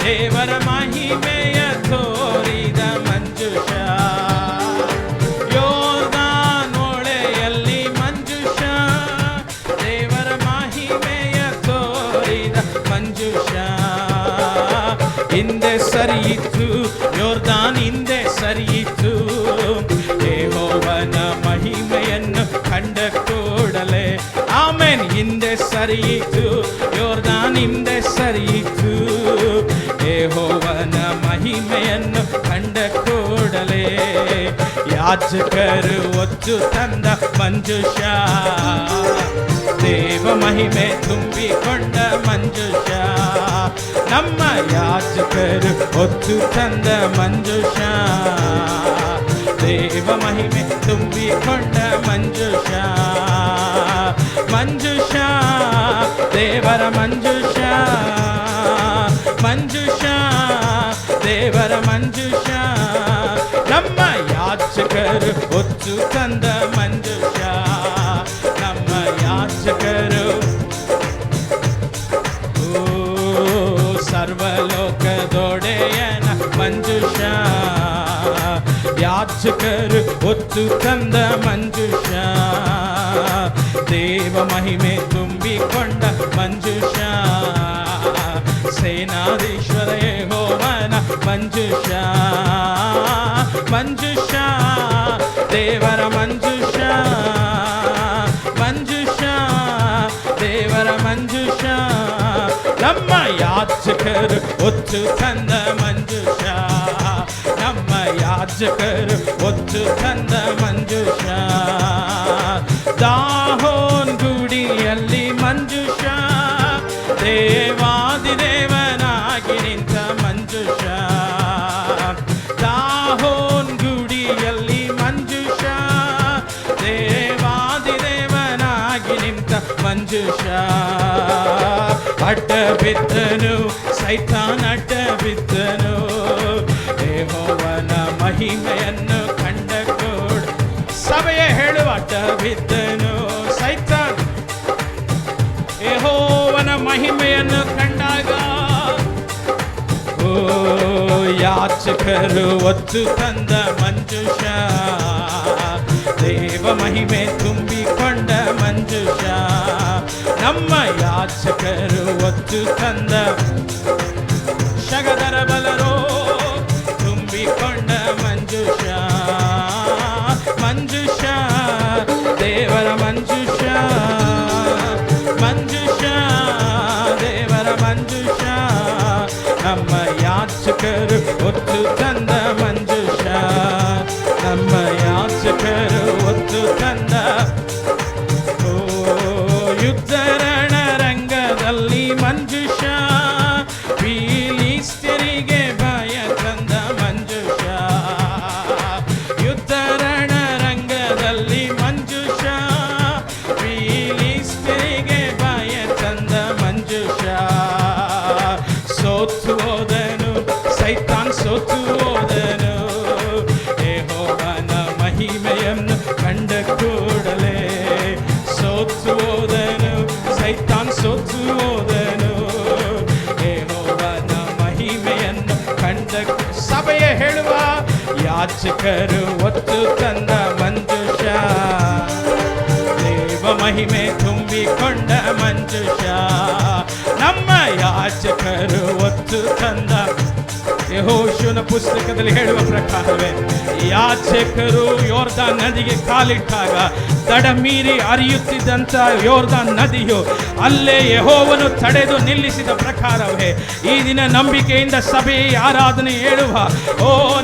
ದೇವರ ಮಹಿಮೆಯ ತೋರಿದ ಮಂಜುಷ, ಯೋರ್ದಾನ್ ಹೊಳೆಯಲ್ಲಿ ಮಂಜುಷ, ದೇವರ ಮಹಿಮೆಯ ತೋರಿದ ಮಂಜುಷ. ಹಿಂದೆ ಸರಿಯಿತು ಯೋರ್ದಾನ್, ಹಿಂದೆ ಸರಿಯಿತು, ಯೆಹೋವನ ಮಹಿಮೆಯನ್ನು ಕಂಡ ಕೂಡಲೇ. ಆಮೆನ್. ಹಿಂದೆ ಸರಿಯಿತು ಯೋರ್ದಾನ್, ಹಿಂದೆ ಸರಿಯಿತು, ಯೆಹೋವನ ಮಹಿಮೆಯನ್ನು ಕಂಡ ಕೂಡಲೇ. ಯಾಜಕರು ಹೊತ್ತು ತಂದ ಮಂಜುಷ, ದೇವ ಮಹಿಮೆ ತುಂಬಿಕೊಂಡ ಮಂಜುಷ, ನಮ್ಮ ಯಾಜಕರು ಹೊತ್ತು ತಂದ ಮಂಜುಷ, ದೇವ ಮಹಿಮೆ ತುಂಬಿಕೊಂಡ ಮಂಜುಷ. ಮಂಜುಷ ದೇವರ ಮಂಜುಷ, ಮಂಜುಷ ದೇವರ ಮಂಜುಷ, ನಮ್ಮ ಯಾಜಕರು ಹೊತ್ತು ತಂದ ಮಂಜುಷ, ನಮ್ಮ ಯಾಜಕರು. ಸರ್ವಲೋಕದೊಡೆಯನ ಮಂಜುಷ, ಯಾಜಕರು ಹೊತ್ತು ತಂದ ಮಂಜುಷ, ದೇವ ಮಹಿಮೆ ತುಂಬಿಕೊಂಡ ಮಂಜುಷ, ಸೇನಾಧೀಶ್ವರ ಯೆಹೋವನ ಮಂಜುಷ, ಮಂಜುಷ ದೇವರ ಮಂಜುಷ, ಮಂಜುಷ ದೇವರ ಮಂಜುಷ, ನಮ್ಮ ಯಾಜಕರು ಹೊತ್ತು ತಂದ ಮಂಜುಷ, ನಮ್ಮ ಯಾಜಕರು ಹೊತ್ತು ತಂದ ಮಂಜುಷ. ದಾಹೋನ್ ಗುಡಿಯಲ್ಲಿ ಮಂಜುಷ, ದೇವಾದಿದೇವನಾಗಿ ನಿಂತ ಮಂಜುಷ, ದಾಹೋನ್ ಗುಡಿಯಲ್ಲಿ ಮಂಜುಷ, ದೇವಾದಿದೇವನಾಗಿ ನಿಂತ ಮಂಜುಷ. ಅಡ್ಡ ಬಿದ್ದನು ಸೈತಾನ್, ಅಡ್ಡ ಬಿದ್ದನು, ಯೆಹೋವನ ಮಹಿಮೆಯನ್ನು ಕಂಡ ಕೂಡ. ಸಭೆಯೇ ಹೇಳುವ, ಅಡ್ಡ ಬಿದ್ದನು ಸೈತಾನ್, ಯೆಹೋವನ ಮಹಿಮೆಯನ್ನು ಕಂಡಾಗ. ಓ ಯಾಜಕರು ಹೊತ್ತು ತಂದ ಮಂಜುಷ, ದೇವ ಮಹಿಮೆ ತುಂಬಿಕೊಂಡ ಮಂಜುಷ, ನಮ್ಮ ಯಾಜಕರು ಹೊತ್ತು ತಂದ. ಶಗದರ ಬಲರೋ ತುಂಬಿಕೊಂಡ ಮಂಜುಷ, ಮಂಜುಷ ದೇವರ ಮಂಜುಷ, ಮಂಜುಷ ದೇವರ ಮಂಜುಷ, ನಮ್ಮ ಯಾಜಕರು ಹೊತ್ತು ತಂದ ಮಂಜುಷ, ನಮ್ಮ ಯಾಜಕರು ಹೊತ್ತು ತಂದ. ಯುದ್ಧ ರಣರಂಗದಲ್ಲಿ ಮಂಜುಷ, ಫಿಲಿಷ್ಟಿಯರಿಗೆ ಭಯ ತಂದ ಮಂಜುಷ, ಯುದ್ಧ ರಣರಂಗದಲ್ಲಿ ಮಂಜುಷ, ಫಿಲಿಷ್ಟಿಯರಿಗೆ ಭಯ ತಂದ ಮಂಜುಷ. ಸೋತು ಹೋದನು ಸೈತಾನ್, ಸೋತು ಹೋದನು, ಯೆಹೋವನ ಮಹಿಮೆಯನ್ನು ಕಂಡ ಕೂಡಲೇ. ಸೋತು ಹೋದನು ಸೈತಾನ್, ಸೋತು ಹೋದನು, ಯೆಹೋವನ ಮಹಿಮೆಯನ್ನು ಕಂಡ. ಸಭೆಯೇ ಹೇಳುವ, ಯಾಜಕರು ಹೊತ್ತು ತಂದ ಮಂಜುಷ, ದೇವ ಮಹಿಮೆ ತುಂಬಿಕೊಂಡ ಮಂಜುಷ, ನಮ್ಮ ಯಾಜಕರು ಹೊತ್ತು ತಂದ. ಯೆಹೋಶುವನ ಪುಸ್ತಕದಲ್ಲಿ ಹೇಳುವ ಪ್ರಕಾರವೇ ಯಾಜಕರು ಯೋರ್ದಾನ್ ನದಿಗೆ ಕಾಲಿಟ್ಟಾಗ ದಡ ಮೀರಿ ಹರಿಯುತ್ತಿದ್ದಂಥ ಯೋರ್ದಾನ್ ನದಿಯು ಅಲ್ಲೇ ಯೆಹೋವನು ತಡೆದು ನಿಲ್ಲಿಸಿದ ಪ್ರಕಾರವೇ ಈ ದಿನ ನಂಬಿಕೆಯಿಂದ ಸಭೆ ಆರಾಧನೆ ಹೇಳುವ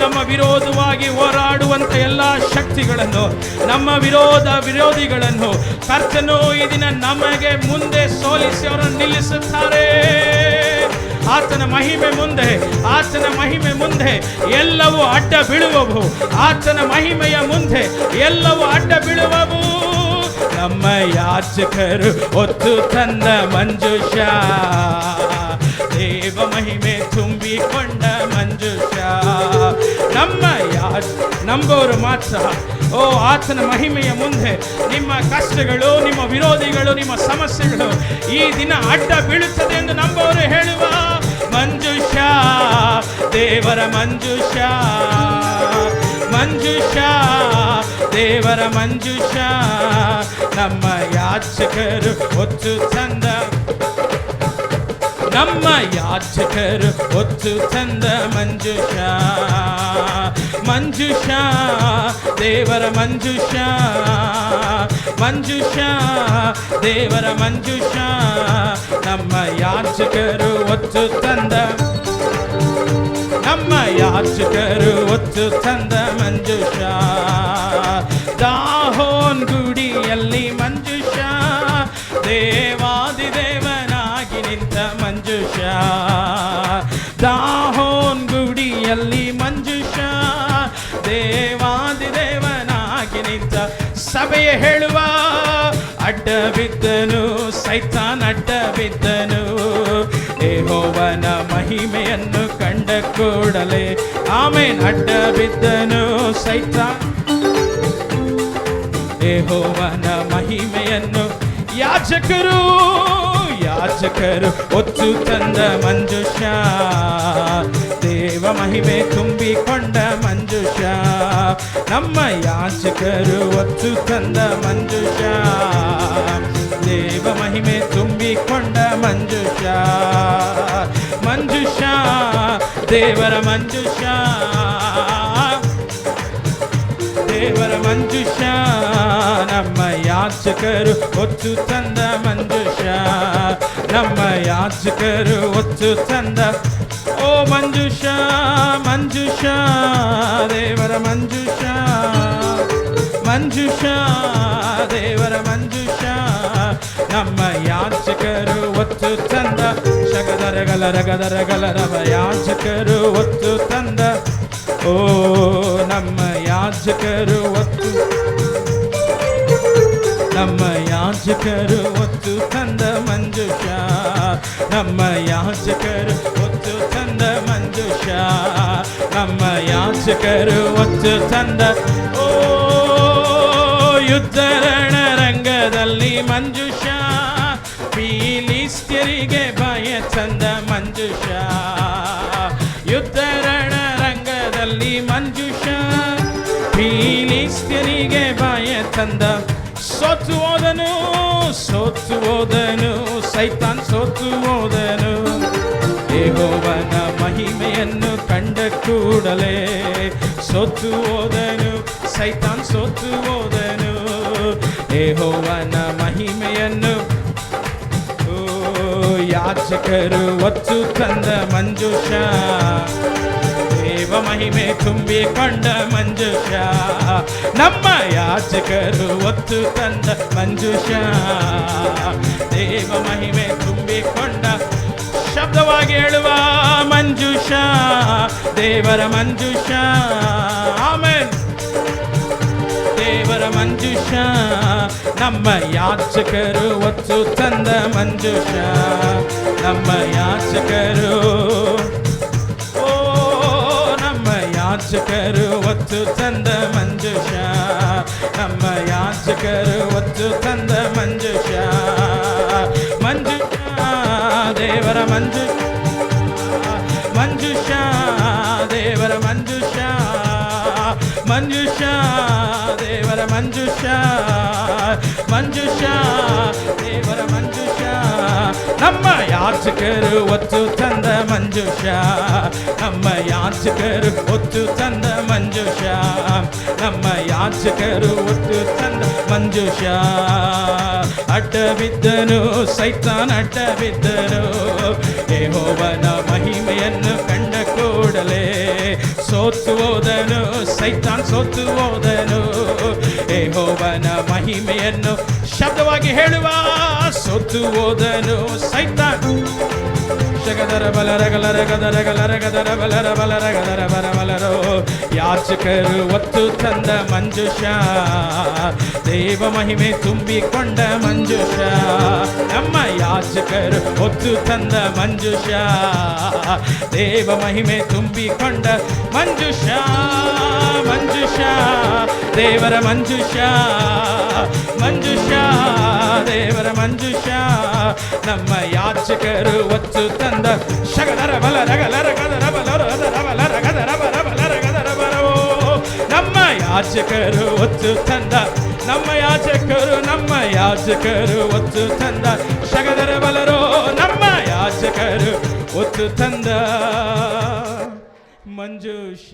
ನಮ್ಮ ವಿರೋಧವಾಗಿ ಹೋರಾಡುವಂಥ ಎಲ್ಲ ಶಕ್ತಿಗಳನ್ನು, ನಮ್ಮ ವಿರೋಧಿಗಳನ್ನು ಕರ್ತನು ಈ ದಿನ ನಮಗೆ ಮುಂದೆ ಸೋಲಿಸಿ ಅವರನ್ನು ನಿಲ್ಲಿಸುತ್ತಾರೆ. ಆತನ ಮಹಿಮೆ ಮುಂದೆ ಎಲ್ಲವೂ ಅಡ್ಡ ಬೀಳುವವು. ಆತನ ಮಹಿಮೆಯ ಮುಂದೆ ಎಲ್ಲವೂ ಅಡ್ಡ ಬೀಳುವವು. ನಮ್ಮ ಯಾಜಕರು ಹೊತ್ತು ತಂದ ಮಂಜುಷ, ದೇವ ಮಹಿಮೆ ತುಂಬಿಕೊಂಡ ಮಂಜುಷ, ನಂಬೋರು ಮಾತ್ರ ಆತನ ಮಹಿಮೆಯ ಮುಂದೆ ನಿಮ್ಮ ಕಷ್ಟಗಳು, ನಿಮ್ಮ ವಿರೋಧಿಗಳು, ನಿಮ್ಮ ಸಮಸ್ಯೆಗಳು ಈ ದಿನ ಅಡ್ಡ ಬೀಳುತ್ತದೆ ಎಂದು ನಂಬೋರು ಹೇಳುವ ಮಂಜುಷ ದೇವರ ಮಂಜುಷ ಮಂಜುಷ ದೇವರ ಮಂಜುಷ ನಮ್ಮ ಯಾಚಕರು ಒತ್ತು ತಂದ ನಮ್ಮ ಯಾಚಕರು ಒತ್ತು ತಂದ ಮಂಜುಷ ಮಂಜುಷ ದೇವರ ಮಂಜುಷ ಮಂಜುಷ ದೇವರ ಮಂಜುಷ ನಮ್ಮ ಯಾಚಕರು ಒತ್ತು ತಂದ ನಮ್ಮ ಯಾಚಕರು ಒತ್ತು ತಂದ ಮಂಜುಷ ದಾಹೋನ್ ಗುಡಿಯಲ್ಲಿ ಮಂಜುಷ ದೇವಾದಿದೇವನಾಗಿ ನಿಂತ ಮಂಜುಷ ದಾಹೋನ್ ಗುಡಿಯಲ್ಲಿ ಮಂಜುಷ ದೇವಾದಿದೇವನಾಗಿ ನಿಂತ ಸಭೆಯ ಹೇಳುವ ಅಡ್ಡ ಬಿದ್ದನು ಸೈತಾನ್ ಅಡ್ಡ ಬಿದ್ದನು ಯೆಹೋವನ ಮಹಿಮೆಯನ್ನು ಕಂಡ ಕೂಡಲೇ ಆಮೆನ್ ಅಡ್ಡ ಬಿದ್ದನು ಸೈತಾನ್ ಯೆಹೋವನ ಮಹಿಮೆಯನ್ನು ಯಾಜಕರು ಒತ್ತು ತಂದ ಮಂಜುಷ ದೇವ ಮಹಿಮೆ ತುಂಬಿಕೊಂಡ ಮಂಜುಷ ನಮ್ಮ ಯಾಜಕರು ಒತ್ತು ತಂದ ಮಂಜುಷ ದೇವ ಮಹಿಮೆ ತುಂಬಿಕೊಂಡ ಮಂಜುಷ ಮಂಜುಷ ದೇವರ ಮಂಜುಷ ದೇವರ ಮಂಜುಷ ನಮ್ಮ ಯಾಚಕರು ಒತ್ತು ತಂದ ಮಂಜುಷ ನಮ್ಮ ಯಾಚಕರು ಒತ್ತು ತಂದ ಓ ಮಂಜುಷ ಮಂಜುಷ ದೇವರ ಮಂಜುಷ ಮಂಜುಷ ದೇವರ ಮಂಜುಷ ನಮ್ಮ ಯಾಚಕರು ಒತ್ತು ತಂದ ಶಗದರಗಲರಗದರಗಲರವ ಯಾಚಕರು ಒತ್ತು ತಂದ ಓ ನಮ್ಮ ಯಾಜಕರು ಒತ್ತು ನಮ್ಮ ಯಾಜಕರು ಒತ್ತು ತಂದ ಮಂಜುಷ ನಮ್ಮ ಯಾಜಕರು ಒತ್ತು ತಂದ ಮಂಜುಷ ನಮ್ಮ ಯಾಜಕರು ಒತ್ತು ತಂದ ಓ ಯುದ್ಧರಣ ರಂಗದಲ್ಲಿ ಮಂಜುಷ ಫಿಲಿಸ್ತ್ಯರಿಗೆ ಭಯ ತಂದ ಮಂಜುಷ ಯುದ್ಧರಣ ರಂಗದಲ್ಲಿ ಮಂಜುಷ ಫಿಲಿಸ್ತ್ಯರಿಗೆ ಭಯ ತಂದ ಸೋತು ಹೋದನು ಸೈತಾನ್ ಸೋತು ಹೋದನು ಯೆಹೋವನ ಮಹಿಮೆಯನ್ನು ಕಂಡ ಕೂಡಲೇ ಸೋತು ಹೋದನು ಸೈತಾನ್ ಸೋತು ಹೋದನು ಯೆಹೋವನ ಮಹಿಮೆಯನ್ನು ಯಾಚಕರು ಒತ್ತು ತಂದ ಮಂಜುಷ ದೇವ ಮಹಿಮೆ ತುಂಬಿಕೊಂಡ ಮಂಜುಷ ನಮ್ಮ ಯಾಚಕರು ಒತ್ತು ತಂದ ಮಂಜುಷ ದೇವ ಮಹಿಮೆ ತುಂಬಿಕೊಂಡ ಶಬ್ದವಾಗಿ ಹೇಳುವ ಮಂಜುಷ ದೇವರ ಮಂಜುಷ ಆಮೆನ್ ದೇವರ ಮಂಜುಷ ನಮ್ಮ ಯಾಚಕರು ಒತ್ತು ತಂದ ಮಂಜುಷ ನಮ್ಮ ಯಾಚಕರು ಓ ನಮ್ಮ ಯಾಚಕರು ಒತ್ತು ತಂದ ಮಂಜುಷ ನಮ್ಮ ಯಾಚಕರು ಒತ್ತು ತಂದ ಮಂಜುಷ ಮಂಜುಷ ದೇವರ ಮಂಜುಷ ಮಂಜುಷ ದೇವರ ಮಂಜುಷ ಮಂಜುಷ ದೇವರ ಮಂಜುಷ ಮಂಜುಷ ದೇವರ ಮಂಜುಷ ನಮ್ಮ ಯಾಚಕರು ಒತ್ತು ತಂದ ಮಂಜುಷ ನಮ್ಮ ಯಾಚಕರು ಒತ್ತು ತಂದ ಮಂಜುಷ ನಮ್ಮ ಯಾಚಕರು ಒತ್ತು ತಂದ ಮಂಜುಷ ಅಡ್ಡ ಬಿದ್ದನು ಸೈತಾನ್ ಅಡ್ಡ ಬಿದ್ದನು ಯೆಹೋವನ ಮಹಿಮೆಯನ್ನು ಕಂಡ ಕೂಡಲೇ ಸೋತು ಹೋದನು ಸೈತಾನ್ ಸೋತು ಹೋದನು ಯೆಹೋವನ ಮಹಿಮೆಯನ್ನು ಶಬ್ದವಾಗಿ ಹೇಳುವ ಸೋತು ಹೋದನು ಸೈತಾನ್ ಶಗದರ ಬಲರಗಲರಗದರಗಲರಗದರ ಬಲರ ಬಲರಗದರ ಬರ ಬಲರೋ ಯಾಚಕರು ಒತ್ತು ತಂದ ಮಂಜುಷ ದೇವ ಮಹಿಮೆ ತುಂಬಿಕೊಂಡ ಮಂಜುಷ ನಮ್ಮ ಯಾಚಕರು ಒತ್ತು ತಂದ ಮಂಜುಷ ದೇವ ಮಹಿಮೆ ತುಂಬಿಕೊಂಡ ಮಂಜುಷ ಮಂಜುಷ ದೇವರ ಮಂಜುಷ ಮಂಜುಷ ದೇವರ ಮಂಜುಷ ನಮ್ಮ ಯಾಚಕರು ಒತ್ತು ತಂದ ಶಗದರ ಬಲ ರಗಲರ ಗದರ ಬಲರ ಬಲರ ಗದರ ಬರ ಬಲರ ಗದರ ಬರವೋ ನಮ್ಮ ಯಾಚಕರು ಒತ್ತು ತಂದ ನಮ್ಮ ಯಾಚಕರು ಒತ್ತು ತಂದ ಶಗದರ ಬಲರೋ ನಮ್ಮ ಯಾಚಕರು ಒತ್ತು ತಂದ ಮಂಜುಷ.